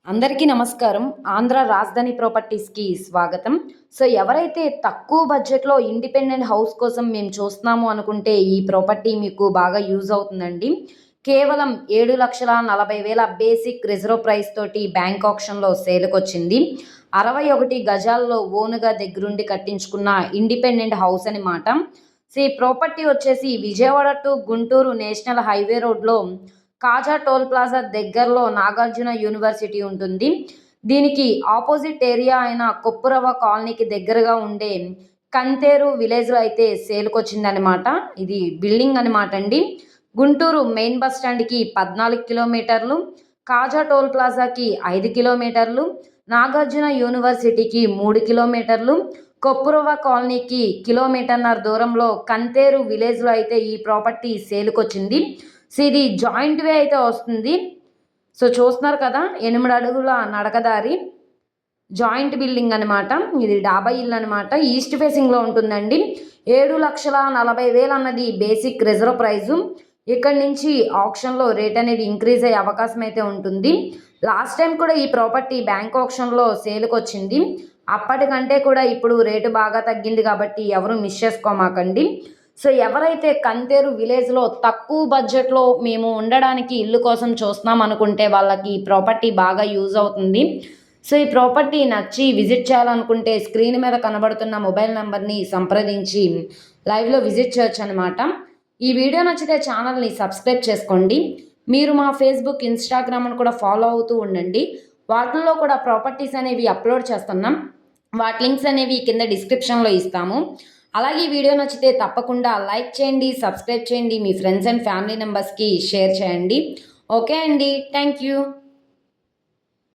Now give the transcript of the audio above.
అందరికీ నమస్కారం. ఆంధ్ర రాజధాని ప్రాపర్టీస్‌కి స్వాగతం. సో, ఎవరైతే తక్కువ బడ్జెట్‌లో ఇండిపెండెంట్ హౌస్ కోసం మేము చూస్తున్నాము అనుకుంటే ఈ ప్రాపర్టీ మీకు బాగా యూజ్ అవుతుందండి. కేవలం 7,40,000 బేసిక్ రిజర్వ్ ప్రైస్ తోటి బ్యాంక్ ఆక్షన్‌లో సేల్‌కొచ్చింది. 61 గజాల్లో ఓన్‌గా దగ్గరుండి కట్టించుకున్న ఇండిపెండెంట్ హౌస్ అనమాట. సో, ఈ ప్రాపర్టీ వచ్చేసి Vijayawada to Guntur national highway రోడ్‌లో కాజా టోల్ ప్లాజా దగ్గరలో నాగార్జున యూనివర్సిటీ ఉంటుంది. దీనికి ఆపోజిట్ ఏరియా అయిన కొప్పురవ్వ కాలనీకి దగ్గరగా ఉండే కంతేరు విలేజ్‌లో అయితే సేల్‌కొచ్చిందనమాట. ఇది బిల్డింగ్ అనమాట అండి. గుంటూరు మెయిన్ బస్ స్టాండ్‌కి 14 కిలోమీటర్లు, కాజా టోల్ ప్లాజాకి 5 కిలోమీటర్లు, నాగార్జున యూనివర్సిటీకి 3 కిలోమీటర్లు, కొప్పురవ్వ కాలనీకి కిలోమీటర్‌న్నర దూరంలో కంతేరు విలేజ్‌లో అయితే ఈ ప్రాపర్టీ సేల్‌కొచ్చింది. సో, ఇది జాయింట్ వే అయితే వస్తుంది. సో, చూస్తున్నారు కదా! 8 అడుగుల నడకదారి. జాయింట్ బిల్డింగ్ అనమాట. ఇది డాబా ఇల్లు అనమాట. ఈస్ట్ ఫేసింగ్‌లో ఉంటుందండి. 7,40,000 అన్నది బేసిక్ రిజర్వ్ ప్రైజు. ఇక్కడి నుంచి ఆక్షన్‌లో రేట్ అనేది ఇంక్రీజ్ అయ్యే అవకాశం అయితే ఉంటుంది. లాస్ట్ టైం కూడా ఈ ప్రాపర్టీ బ్యాంక్ ఆక్షన్‌లో సేల్‌కొచ్చింది. అప్పటికంటే కూడా ఇప్పుడు రేటు బాగా తగ్గింది కాబట్టి ఎవరు మిస్ చేసుకోమాకండి. సో, ఎవరైతే కంతేరు విలేజ్‌లో తక్కువ బడ్జెట్‌లో మేము ఉండడానికి ఇల్లు కోసం చూస్తున్నాం అనుకుంటే వాళ్ళకి ఈ ప్రాపర్టీ బాగా యూజ్ అవుతుంది. సో, ఈ ప్రాపర్టీ నచ్చి విజిట్ చేయాలనుకుంటే స్క్రీన్ మీద కనబడుతున్న మొబైల్ నంబర్‌ని సంప్రదించి లైవ్‌లో విజిట్ చేయొచ్చనమాట. ఈ వీడియో నచ్చితే ఛానల్‌ని సబ్స్క్రైబ్ చేసుకోండి. మీరు మా ఫేస్‌బుక్, ఇన్‌స్టాగ్రామ్‌ను కూడా ఫాలో అవుతూ ఉండండి. వాటిల్లో కూడా ప్రాపర్టీస్ అనేవి అప్‌లోడ్ చేస్తున్నాం. వాటి లింక్స్ అనేవి కింద డిస్క్రిప్షన్‌లో ఇస్తాము. అలాగే ఈ వీడియో నచ్చితే తప్పకుండా లైక్ చేయండి, సబ్స్క్రైబ్ చేయండి, మీ ఫ్రెండ్స్ అండ్ ఫ్యామిలీ మెంబర్స్‌కి షేర్ చేయండి. ఓకే అండి. Thank you.